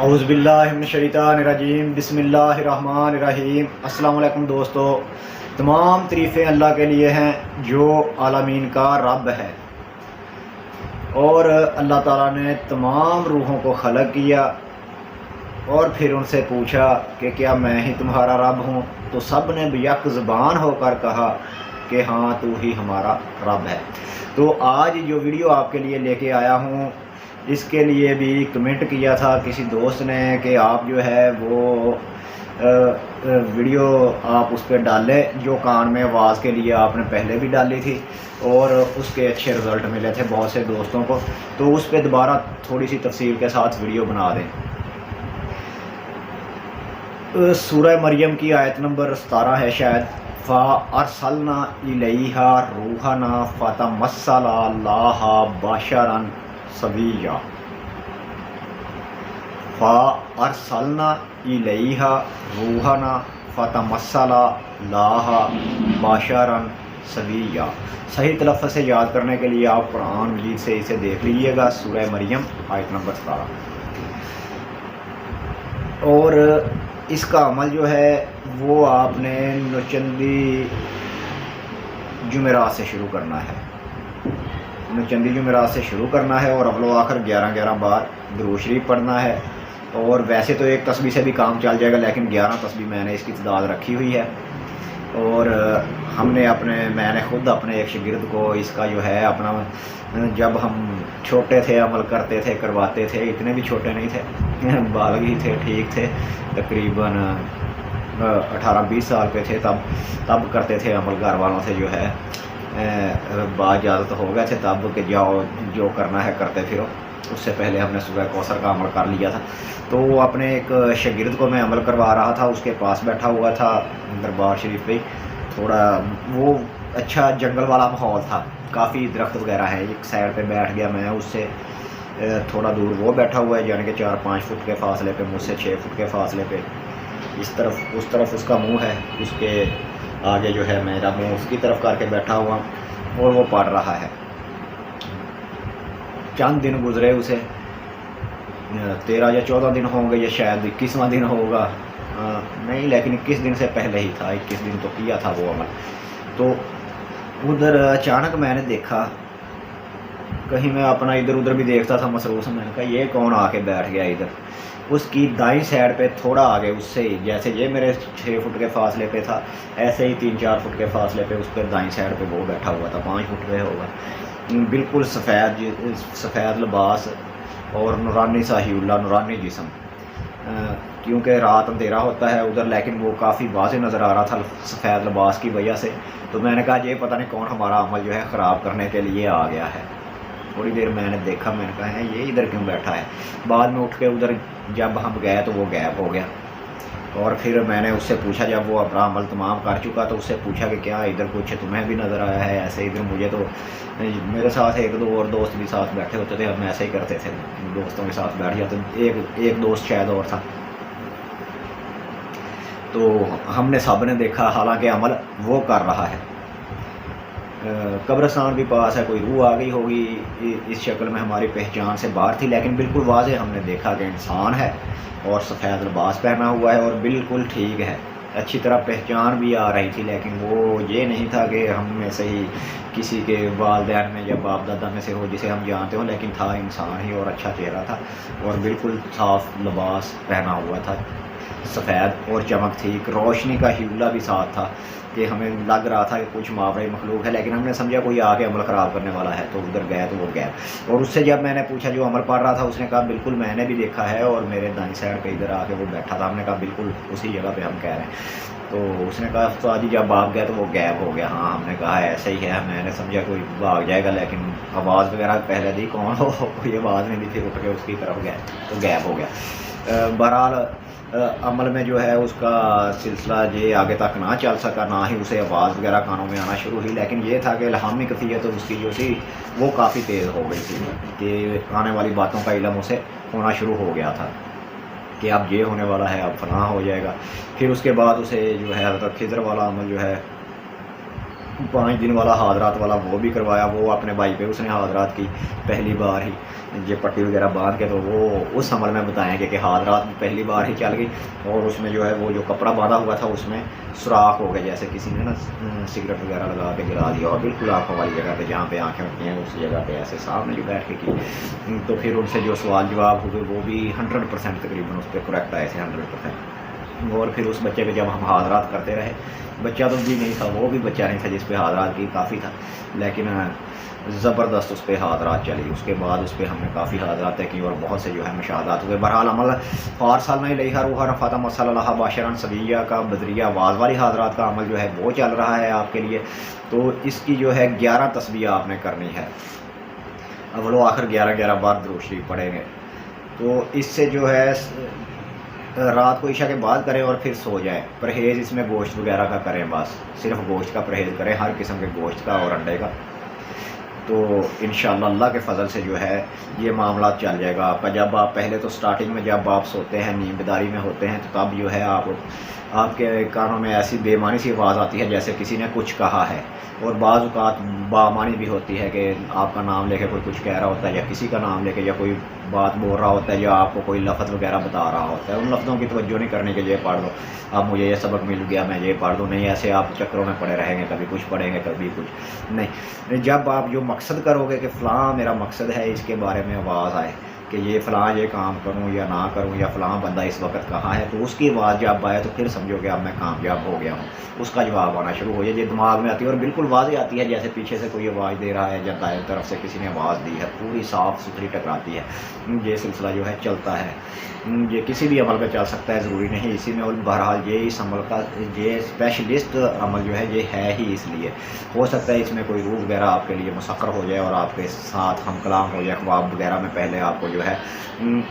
اعوذ باللہ من الشیطان الرجیم، بسم اللہ الرحمن الرحیم۔ السلام علیکم دوستو، تمام تعریفیں اللہ کے لیے ہیں جو عالمین کا رب ہے، اور اللہ تعالیٰ نے تمام روحوں کو خلق کیا اور پھر ان سے پوچھا کہ کیا میں ہی تمہارا رب ہوں؟ تو سب نے یک زبان ہو کر کہا کہ ہاں تو ہی ہمارا رب ہے۔ تو آج جو ویڈیو آپ کے لیے لے کے آیا ہوں، اس کے لیے بھی کمنٹ کیا تھا کسی دوست نے کہ آپ جو ہے وہ ویڈیو آپ اس پہ ڈالیں جو کان میں آواز کے لیے آپ نے پہلے بھی ڈالی تھی اور اس کے اچھے رزلٹ ملے تھے بہت سے دوستوں کو، تو اس پہ دوبارہ تھوڑی سی تفصیل کے ساتھ ویڈیو بنا دیں۔ سورہ مریم کی آیت نمبر 17 ہے شاید، فَأَرْسَلْنَا إِلَيْهَا رُوحَنَا فَتَمَثَّلَ لَهَا بَشَرًا سَوِيًّا۔ فَأَرْسَلْنَا إِلَيْهَا رُوحَنَا فَتَمَثَّلَ لَهَا بَشَرًا سَوِيًّا۔ صحیح تلفظ سے یاد کرنے کے لیے آپ قرآن مجید سے اسے دیکھ لیجئے گا، سورہ مریم آیت نمبر 17۔ اور اس کا عمل جو ہے وہ آپ نے نوچندی جمعرات سے شروع کرنا ہے، نوچندی جمعرات سے شروع کرنا ہے اور اول و آخر 11 بار درود شریف پڑھنا ہے۔ اور ویسے تو ایک تسبیح سے بھی کام چل جائے گا، لیکن 11 تسبیح میں نے اس کی تعداد رکھی ہوئی ہے۔ اور میں نے خود اپنے ایک شاگرد کو اس کا جو ہے اپنا، جب ہم چھوٹے تھے عمل کرتے تھے، کرواتے تھے، اتنے بھی چھوٹے نہیں تھے، بالغ ہی تھے، ٹھیک تھے، تقریباً 18-20 سال پہ تھے، تب کرتے تھے عمل، گھر والوں سے جو ہے با اجازت ہو گئے تھے تب کہ جاؤ جو کرنا ہے کرتے پھرو۔ اس سے پہلے ہم نے سورہ کوثر کا عمل کر لیا تھا۔ تو وہ اپنے ایک شاگرد کو میں عمل کروا رہا تھا، اس کے پاس بیٹھا ہوا تھا دربار شریف پہ، تھوڑا وہ اچھا جنگل والا ماحول تھا، کافی درخت وغیرہ ہے، ایک سائڈ پہ بیٹھ گیا میں، اس سے تھوڑا دور وہ بیٹھا ہوا ہے، یعنی کہ 4-5 فٹ کے فاصلے پہ، مجھ سے 6 فٹ کے فاصلے پہ، اس طرف اس کا منہ ہے، اس کے آگے جو ہے میرا منہ اس کی طرف کر کے بیٹھا ہوا اور وہ پڑھ رہا ہے۔ چند دن گزرے، اسے 13 یا 14 دن ہوں گے، یا شاید 21واں دن ہوگا، نہیں لیکن 21 دن سے پہلے ہی تھا، 21 دن تو کیا تھا وہ عمل۔ تو ادھر اچانک میں نے دیکھا، کہیں میں اپنا ادھر ادھر بھی دیکھتا تھا مصروف، میں نے کہا یہ کون آ کے بیٹھ گیا ادھر۔ اس کی دائیں سائڈ پہ تھوڑا آگے، اس سے جیسے یہ میرے 6 فٹ کے فاصلے پہ تھا، ایسے ہی 3-4 فٹ کے فاصلے پہ اس پہ دائیں سائڈ پہ وہ بیٹھا ہوا تھا، 5 فٹ پہ ہوگا، بالکل سفید لباس اور نورانی سا ہی اللہ، نورانی جسم، کیونکہ رات اندھیرا ہوتا ہے ادھر، لیکن وہ کافی واضح نظر آ رہا تھا سفید لباس کی وجہ سے۔ تو میں نے کہا یہ پتہ نہیں کون ہمارا عمل جو ہے خراب کرنے کے لیے آ گیا ہے۔ تھوڑی دیر میں نے دیکھا، میں نے کہا ہے یہ ادھر کیوں بیٹھا ہے۔ بعد میں اٹھ کے ادھر جب ہم گئے تو وہ غائب ہو گیا، اور پھر میں نے اس سے پوچھا، جب وہ اپنا عمل تمام کر چکا تو اس سے پوچھا کہ کیا ادھر کچھ تمہیں بھی نظر آیا ہے ایسے؟ ادھر مجھے تو، میرے ساتھ 1-2 اور دوست بھی ساتھ بیٹھے ہوتے تھے، ہم ایسے ہی کرتے تھے، دوستوں کے ساتھ بیٹھ جاتے، ایک دوست شاید اور تھا۔ تو ہم نے سب نے دیکھا، حالانکہ عمل وہ کر رہا ہے۔ قبرستان بھی پاس ہے، کوئی روح آ گئی ہوگی اس شکل میں، ہماری پہچان سے باہر تھی، لیکن بالکل واضح ہم نے دیکھا کہ انسان ہے اور سفید لباس پہنا ہوا ہے اور بالکل ٹھیک ہے، اچھی طرح پہچان بھی آ رہی تھی، لیکن وہ یہ نہیں تھا کہ ہم میں سے ہی کسی کے والدین میں یا باپ دادا میں سے ہو جسے ہم جانتے ہوں، لیکن تھا انسان ہی اور اچھا چہرہ تھا اور بالکل صاف لباس پہنا ہوا تھا، سفید اور چمک تھی، ایک روشنی کا ہیولہ بھی ساتھ تھا کہ ہمیں لگ رہا تھا کہ کچھ ماورائی مخلوق ہے، لیکن ہم نے سمجھا کوئی آ کے عمل خراب کرنے والا ہے، تو ادھر گیا تو وہ گیا۔ اور اس سے جب میں نے پوچھا جو عمل پڑھ رہا تھا، اس نے کہا بالکل میں نے بھی دیکھا ہے اور میرے دائیں سائڈ پہ ادھر آ کے وہ بیٹھا تھا۔ ہم نے کہا بالکل اسی جگہ پہ ہم کہہ رہے ہیں۔ تو اس نے کہا تو جی جب آپ گئے تو وہ غائب ہو گیا۔ ہاں، ہم نے کہا ایسے ہی ہے، میں نے سمجھا کوئی بھاگ جائے گا، لیکن آواز وغیرہ پہلے دی کون ہو، کوئی آواز نہیں دی، پھر اٹھ کے اس کی طرف گئے تو غائب ہو گیا۔ بہرحال عمل میں جو ہے اس کا سلسلہ یہ آگے تک نہ چل سکا، نہ ہی اسے آواز وغیرہ کانوں میں آنا شروع ہوئی، لیکن یہ تھا کہ الہامی کیفیت اس کی جو تھی وہ کافی تیز ہو گئی تھی کہ آنے والی باتوں کا علم اسے ہونا شروع ہو گیا تھا کہ اب یہ ہونے والا ہے، اب فلاں ہو جائے گا۔ پھر اس کے بعد اسے جو ہے حضرت خضر والا عمل جو ہے 5 دن والا حاضرات والا وہ بھی کروایا، وہ اپنے بھائی پہ اس نے حاضرات کی پہلی بار ہی۔ یہ پٹی وغیرہ باندھ کے، تو وہ اس عمل میں بتائیں گے کہ حاضرات میں پہلی بار ہی چل گئی اور اس میں جو ہے وہ جو کپڑا باندھا ہوا تھا اس میں سوراخ ہو گئے، جیسے کسی نے نا سگریٹ وغیرہ لگا کے جلا دیا، اور بالکل آنکھوں والی جگہ پہ جہاں پہ آنکھیں ہوتی ہیں اس جگہ پہ ایسے صاحب نے جو بیٹھ کے کی، تو پھر ان سے جو سوال جواب ہوئے وہ بھی 100% تقریباً اس پہ کریکٹ آئے تھے 100%۔ اور پھر اس بچے پہ جب ہم حاضرات کرتے رہے، بچہ تو بھی نہیں تھا، وہ بھی بچہ نہیں تھا جس پہ حاضرات کی کافی تھا، لیکن زبردست اس پہ حاضرات چلی۔ اس کے بعد اس پہ ہم نے کافی حاضرات کی اور بہت سے جو ہے مشاہدات ہوئے۔ بہرحال عمل فارسال نہیں لئی روحا فاطمہ صلی اللہ باشران سبیہ کا بدریہ آواز والی حاضرات کا عمل جو ہے وہ چل رہا ہے آپ کے لیے۔ تو اس کی جو ہے 11 تسبیح آپ نے کرنی ہے، اول و آخر 11 بار درود شریف پڑھیں گے۔ تو اس سے جو ہے رات کو عشاء کے بعد کریں اور پھر سو جائیں۔ پرہیز اس میں گوشت وغیرہ کا کریں، بس صرف گوشت کا پرہیز کریں، ہر قسم کے گوشت کا اور انڈے کا۔ تو انشاءاللہ اللہ کے فضل سے جو ہے یہ معاملات چل جائے گا آپ کا۔ جب آپ پہلے تو سٹارٹنگ میں جب آپ سوتے ہیں، نیند بیداری میں ہوتے ہیں، تو تب جو ہے آپ کے کانوں میں ایسی بے معنی سی آواز آتی ہے جیسے کسی نے کچھ کہا ہے، اور بعض اوقات بامعنی بھی ہوتی ہے کہ آپ کا نام لے کے کوئی کچھ کہہ رہا ہوتا ہے، یا کسی کا نام لے کے یا کوئی بات بول رہا ہوتا ہے، یا آپ کو کوئی لفظ وغیرہ بتا رہا ہوتا ہے۔ ان لفظوں کی توجہ نہیں کرنے کے لیے پڑھ دو، اب مجھے یہ سبق مل گیا میں یہ پڑھ دوں، نہیں، ایسے آپ چکروں میں پڑے رہیں گے، کبھی کچھ پڑھیں گے کبھی کچھ نہیں۔ جب آپ جو مقصد کرو گے کہ فلاں میرا مقصد ہے، اس کے بارے میں آواز آئے کہ یہ فلاں یہ کام کروں یا نہ کروں، یا فلاں بندہ اس وقت کہاں ہے، تو اس کی آواز جب آئے تو پھر سمجھو کہ اب میں کامیاب ہو گیا ہوں، اس کا جواب آنا شروع ہو جائے۔ یہ دماغ میں آتی ہے اور بالکل واضح آتی ہے، جیسے پیچھے سے کوئی آواز دے رہا ہے یا دائیں طرف سے کسی نے آواز دی ہے، پوری صاف ستھری ٹکراتی ہے۔ یہ سلسلہ جو ہے چلتا ہے، یہ کسی بھی عمل کا چل سکتا ہے، ضروری نہیں اسی میں۔ اور بہرحال یہ اس عمل کا یہ اسپیشلسٹ عمل جو ہے یہ ہے ہی اس لیے، ہو سکتا ہے اس میں کوئی روح وغیرہ آپ کے لیے مسخر ہو جائے اور آپ کے ساتھ ہم کلام ہو جائے، خواب وغیرہ میں پہلے آپ کو جو ہے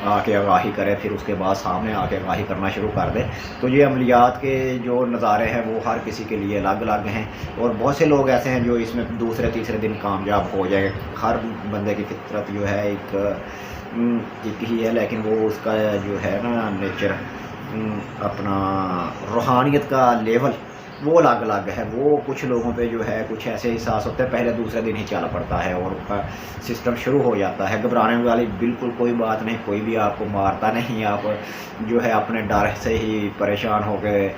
آ کے آگاہی کرے، پھر اس کے بعد سامنے آ کے آگاہی کرنا شروع کر دے۔ تو یہ عملیات کے جو نظارے ہیں وہ ہر کسی کے لیے الگ الگ ہیں، اور بہت سے لوگ ایسے ہیں جو اس میں دوسرے تیسرے دن کامیاب ہو جائے۔ ہر بندے کی فطرت جو ہے ایک ہی ہے، لیکن وہ اس کا جو ہے نا نیچر، اپنا روحانیت کا لیول وہ الگ الگ ہے۔ وہ کچھ لوگوں پہ جو ہے کچھ ایسے احساس ہوتے ہیں پہلے دوسرے دن ہی چل پڑتا ہے اور ان کا سسٹم شروع ہو جاتا ہے۔ گھبرانے والی بالکل کوئی بات نہیں، کوئی بھی آپ کو مارتا نہیں، آپ جو ہے اپنے ڈر سے ہی پریشان ہو کے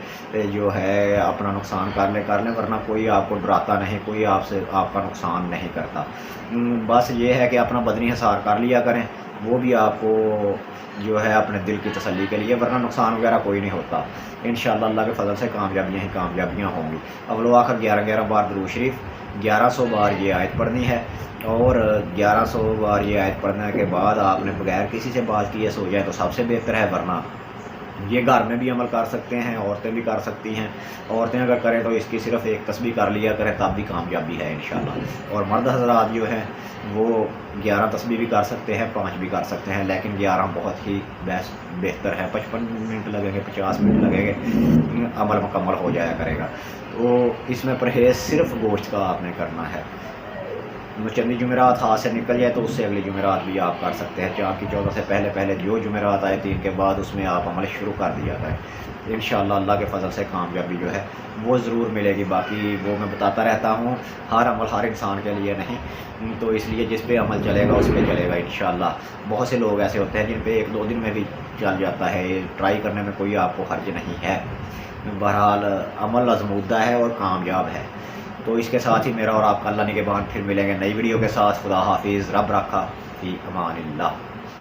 جو ہے اپنا نقصان کر لیں، ورنہ کوئی آپ کو ڈراتا نہیں، کوئی آپ کا نقصان نہیں کرتا۔ بس یہ ہے کہ اپنا بدنی حصار کر لیا کریں، وہ بھی آپ کو جو ہے اپنے دل کی تسلی کے لیے، ورنہ نقصان وغیرہ کوئی نہیں ہوتا۔ انشاءاللہ اللہ کے فضل سے کامیابیاں ہی کامیابیاں ہوں گی۔ اول و آخر 11 بار درود شریف، 1100 بار یہ آیت پڑھنی ہے، اور 1100 بار یہ آیت پڑھنے کے بعد آپ نے بغیر کسی سے بات کیے سو جائے تو سب سے بہتر ہے، ورنہ یہ گھر میں بھی عمل کر سکتے ہیں، عورتیں بھی کر سکتی ہیں۔ عورتیں اگر کریں تو اس کی صرف ایک تسبیح کر لیا کریں، تب بھی کامیابی ہے انشاءاللہ۔ اور مرد حضرات جو ہیں وہ 11 تسبیح بھی کر سکتے ہیں، 5 بھی کر سکتے ہیں، لیکن 11 بہت ہی بہتر ہے۔ 55 منٹ لگیں گے، 50 منٹ لگیں گے، عمل مکمل ہو جایا کرے گا۔ تو اس میں پرہیز صرف گوشت کا آپ نے کرنا ہے۔ چندی جمعرات ہاتھ سے نکل جائے تو اس سے اگلی جمعرات بھی آپ کر سکتے ہیں، چاند کی 14 سے پہلے جو جمعرات آئے 3 کے بعد اس میں آپ عمل شروع کر دیا کریں۔ انشاءاللہ اللہ کے فضل سے کامیابی جو ہے وہ ضرور ملے گی۔ باقی وہ میں بتاتا رہتا ہوں، ہر عمل ہر انسان کے لیے نہیں، تو اس لیے جس پہ عمل چلے گا اس پہ چلے گا انشاءاللہ۔ بہت سے لوگ ایسے ہوتے ہیں جن پہ 1-2 دن میں بھی چل جاتا ہے، ٹرائی کرنے میں کوئی آپ کو حرج نہیں ہے۔ بہرحال عمل آزمودہ ہے اور کامیاب ہے۔ تو اس کے ساتھ ہی میرا اور آپ کا اللہ نگہبان، پھر ملیں گے نئی ویڈیو کے ساتھ۔ خدا حافظ، رب رکھا، فی امان اللہ۔